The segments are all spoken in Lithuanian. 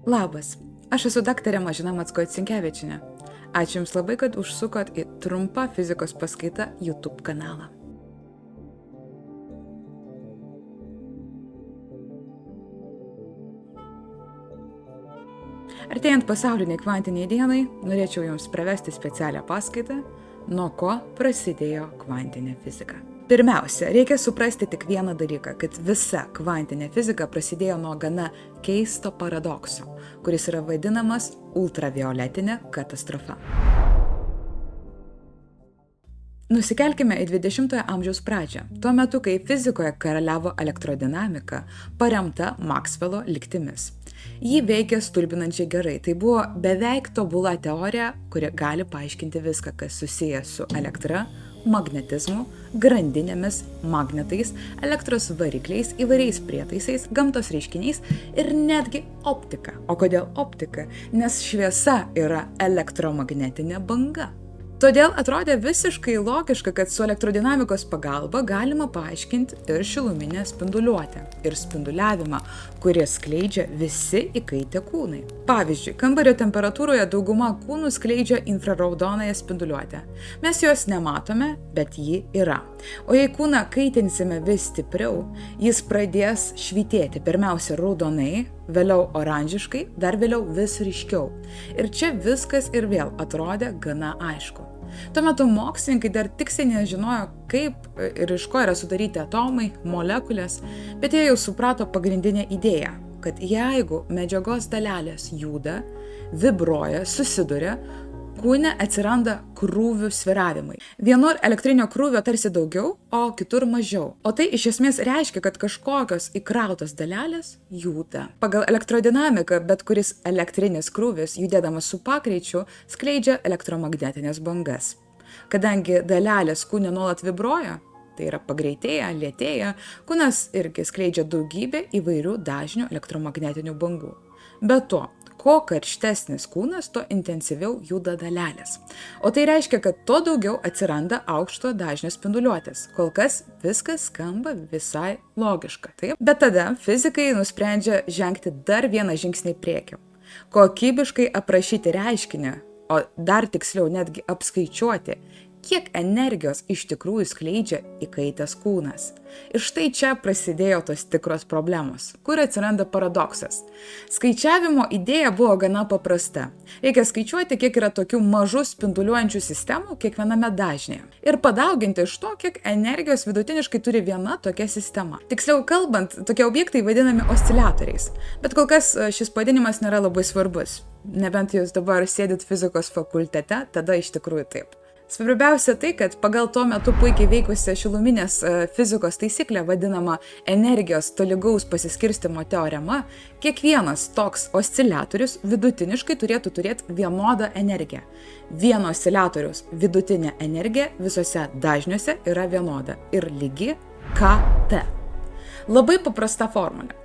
Labas, aš esu daktarė Mažina Macko-Cinkevičienė. Ačiū Jums labai, kad užsukot į trumpą fizikos paskaitą YouTube kanalą. Artėjant pasauliniai kvantiniai dienai, norėčiau Jums pravesti specialią paskaitą, nuo ko prasidėjo kvantinė fizika. Pirmiausia, reikia suprasti tik vieną dalyką, kad visa kvantinė fizika prasidėjo nuo gana keisto paradokso, kuris yra vadinamas ultravioletinė katastrofa. Nusikelkime į 20-ojo amžiaus pradžią, tuo metu, kai fizikoje karaliavo elektrodinamika, paremta Maxwello lygtimis. Ji veikė stulbinančiai gerai, tai buvo beveik tobula teorija, kuri gali paaiškinti viską, kas susiję su elektra, magnetizmu, grandinėmis, magnetais, elektros varikliais, įvairiais prietaisais, gamtos reiškiniais ir netgi optika. O kodėl optika? Nes šviesa yra elektromagnetinė banga. Todėl atrodė visiškai logiška, kad su elektrodinamikos pagalba galima paaiškinti ir šiluminę spinduliuotę ir spinduliavimą, kurie skleidžia visi įkaitę kūnai. Pavyzdžiui, kambario temperatūroje dauguma kūnų skleidžia infraraudonąją spinduliuotę. Mes jos nematome, bet ji yra. O jei kūną kaitinsime vis stipriau, jis pradės švytėti pirmiausia raudonai, vėliau oranžiškai, dar vėliau vis ryškiau. Ir čia viskas ir vėl atrodė gana aišku. Tuo metu mokslininkai dar tiksliai nežinojo, kaip ir iš ko yra sudaryti atomai, molekulės, bet jie jau suprato pagrindinę idėją, kad jeigu medžiagos dalelės juda, vibruoja, susiduria, kūne atsiranda krūvių svyravimai. Vienur elektrinio krūvio tarsi daugiau, o kitur mažiau. O tai iš esmės reiškia, kad kažkokios įkrautos dalelės juda. Pagal elektrodinamiką bet kuris elektrinis krūvis, judėdamas su pakreičiu, skleidžia elektromagnetinės bangas. Kadangi dalelės kūne nuolat vibruoja, tai yra pagreitėja, lėtėja, kūnas irgi skleidžia daugybę įvairių dažnių elektromagnetinių bangų. Be to, kuo karštesnis kūnas, tuo intensyviau juda dalelės. O tai reiškia, kad tuo daugiau atsiranda aukšto dažnio spinduliuotės. Kol kas viskas skamba visai logiška. Taip? Bet tada fizikai nusprendžia žengti dar vieną žingsnį į priekį. Kokybiškai aprašyti reiškinį, o dar tiksliau netgi apskaičiuoti, kiek energijos iš tikrųjų skleidžia įkaitęs kūnas. Ir štai čia prasidėjo tos tikros problemos, kur atsiranda paradoksas. Skaičiavimo idėja buvo gana paprasta. Reikia skaičiuoti, kiek yra tokių mažų spinduliuojančių sistemų kiekviename dažnyje. Ir padauginti iš to, kiek energijos vidutiniškai turi viena tokia sistema. Tiksliau kalbant, tokie objektai vadinami osciliatoriais. Bet kol kas šis pavadinimas nėra labai svarbus. Nebent jūs dabar sėdit fizikos fakultete, tada iš tikrųjų taip. Svarbiausia tai, kad pagal tuo metu puikiai veikusią šiluminės fizikos taisyklę vadinamą energijos tolygaus pasiskirstimo teorema, kiekvienas toks osciliatorius vidutiniškai turėtų turėti vienodą energiją. Vieno osciliatoriaus vidutinė energija visose dažniuose yra vienoda ir lygi KT. Labai paprasta formulė.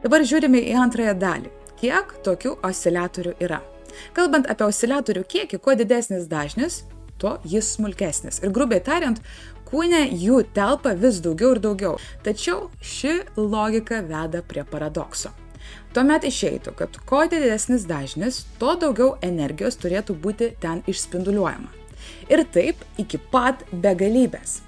Dabar žiūrime į antrąją dalį. Kiek tokių osciliatorių yra? Kalbant apie osciliatorių kiekį, kuo didesnis dažnis, tuo jis smulkesnis. Ir grubiai tariant, kūne jų telpa vis daugiau ir daugiau. Tačiau ši logika veda prie paradokso. Tuomet išeitų, kad kuo didesnis dažnis, tuo daugiau energijos turėtų būti ten išspinduliuojama. Ir taip iki pat begalybės.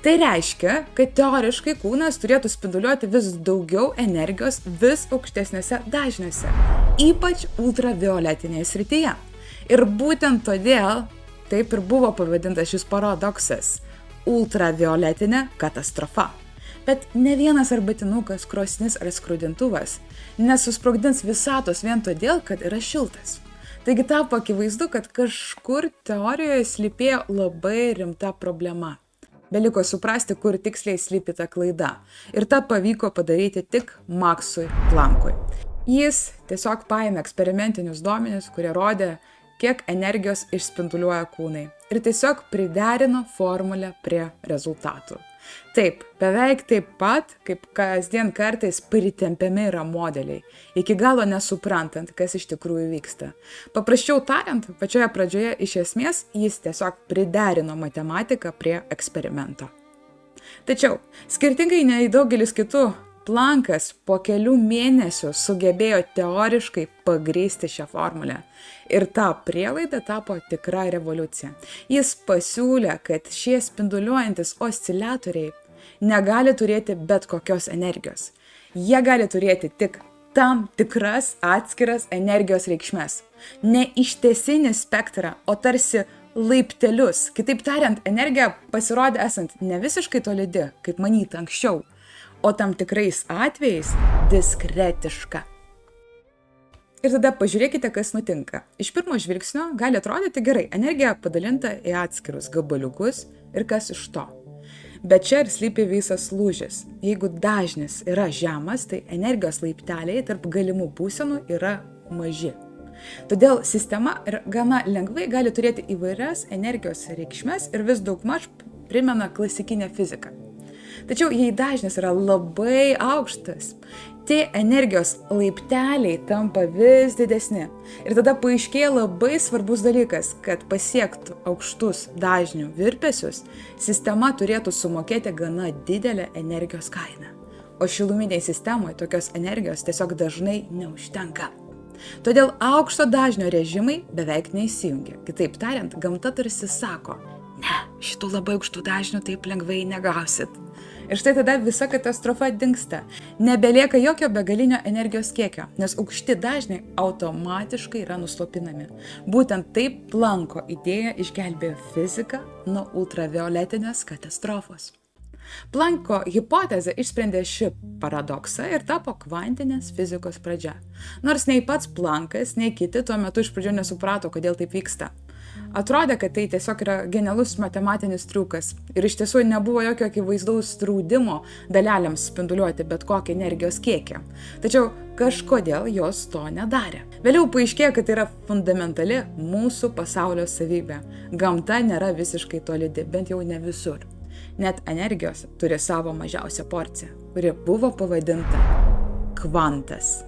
Tai reiškia, kad teoriškai kūnas turėtų spinduliuoti vis daugiau energijos vis aukštesniuose dažniuose, ypač ultravioletinėje srityje. Ir būtent todėl taip ir buvo pavadintas šis paradoksas – ultravioletinė katastrofa. Bet ne vienas arbatinukas, krosnis ar skrudintuvas nesusprogdins visatos vien todėl, kad yra šiltas. Taigi tapo akivaizdu, kad kažkur teorijoje slypėjo labai rimta problema. Beliko suprasti, kur tiksliai slypi ta klaida. Ir tą pavyko padaryti tik Maxui Planckui. Jis tiesiog paėmė eksperimentinius duomenis, kurie rodė, kiek energijos išspinduliuoja kūnai. Ir tiesiog priderino formulę prie rezultatų. Taip, beveik taip pat, kaip kasdien kartais pritempiami yra modeliai, iki galo nesuprantant, kas iš tikrųjų vyksta. Paprasčiau tariant, pačioje pradžioje iš esmės jis tiesiog priderino matematiką prie eksperimento. Tačiau, skirtingai nei daugelis kitų Planckas po kelių mėnesių sugebėjo teoriškai pagrįsti šią formulę. Ir ta prielaida tapo tikra revoliucija. Jis pasiūlė, kad šie spinduliuojantis osciliatoriai negali turėti bet kokios energijos. Jie gali turėti tik tam tikras atskiras energijos reikšmes. Ne ištisinį spektrą, o tarsi laiptelius. Kitaip tariant, energija pasirodė esant ne visiškai tolydi, kaip manyta anksčiau, o tam tikrais atvejais diskretiška. Ir tada pažiūrėkite, kas nutinka. Iš pirmo žvilgsnio gali atrodyti gerai, energija padalinta į atskirus gabaliukus ir kas iš to. Bet čia ir slypi visas lūžis. Jeigu dažnis yra žemas, tai energijos laipteliai tarp galimų būsenų yra maži. Todėl sistema gana lengvai gali turėti įvairias energijos reikšmes ir vis daugmaž primena klasikinę fiziką. Tačiau jei dažnis yra labai aukštas, tie energijos laipteliai tampa vis didesni. Ir tada paaiškėja labai svarbus dalykas, kad pasiektų aukštus dažnių virpesius, sistema turėtų sumokėti gana didelę energijos kainą. O šiluminiai sistemoje tokios energijos tiesiog dažnai neužtenka. Todėl aukšto dažnio režimai beveik neįsijungia. Kitaip tariant, gamta tarsi sako, ne, šitų labai aukštų dažnių taip lengvai negausit. Ir štai tada visa katastrofa dingsta. Nebelieka jokio begalinio energijos kiekio, nes aukšti dažniai automatiškai yra nuslopinami. Būtent taip Plancko idėja išgelbėjo fiziką nuo ultravioletinės katastrofos. Plancko hipotezė išsprendė šį paradoksą ir tapo kvantinės fizikos pradžia. Nors nei pats Planckas, nei kiti tuo metu iš pradžių nesuprato, kodėl taip vyksta. Atrodė, kad tai tiesiog yra genialus matematinis triukas ir iš tiesų nebuvo jokio akivaizdaus draudimo dalelėms spinduliuoti bet kokį energijos kiekį. Tačiau kažkodėl jos to nedarė. Vėliau paaiškėjo, kad tai yra fundamentali mūsų pasaulio savybė. Gamta nėra visiškai tolydi, bent jau ne visur. Net energijos turi savo mažiausią porciją, kuri buvo pavadinta kvantas.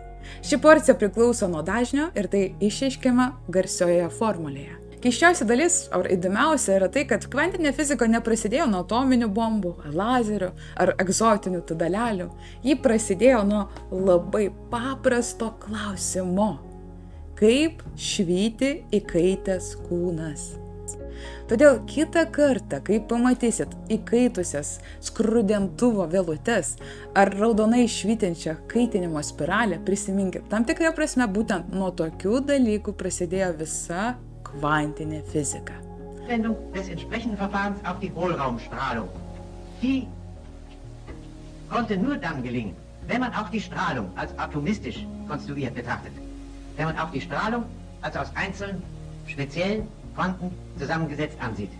Ši porcija priklauso nuo dažnio ir tai išreiškiama garsioje formulėje. Keisčiausia dalis, ar įdomiausia, yra tai, kad kvantinė fizika neprasidėjo nuo atominių bombų, ar lazerių, ar egzotinių tų dalelių. Ji prasidėjo nuo labai paprasto klausimo. Kaip švyti įkaitęs kūnas? Todėl kitą kartą, kai pamatysit įkaitusias skrudentuvo vėlutes ar raudonai švytinčią kaitinimo spiralę, prisiminkit, tam tikrą prasme būtent nuo tokių dalykų prasidėjo visa kvantinė fizika. Anwendung des entsprechenden Verfahrens auf die Hohlraumstrahlung. Die konnte nur dann gelingen, wenn man auch die Strahlung als atomistisch konstruiert betrachtet. Wenn man auch die Strahlung als aus einzelnen, speziellen Quanten zusammengesetzt ansieht.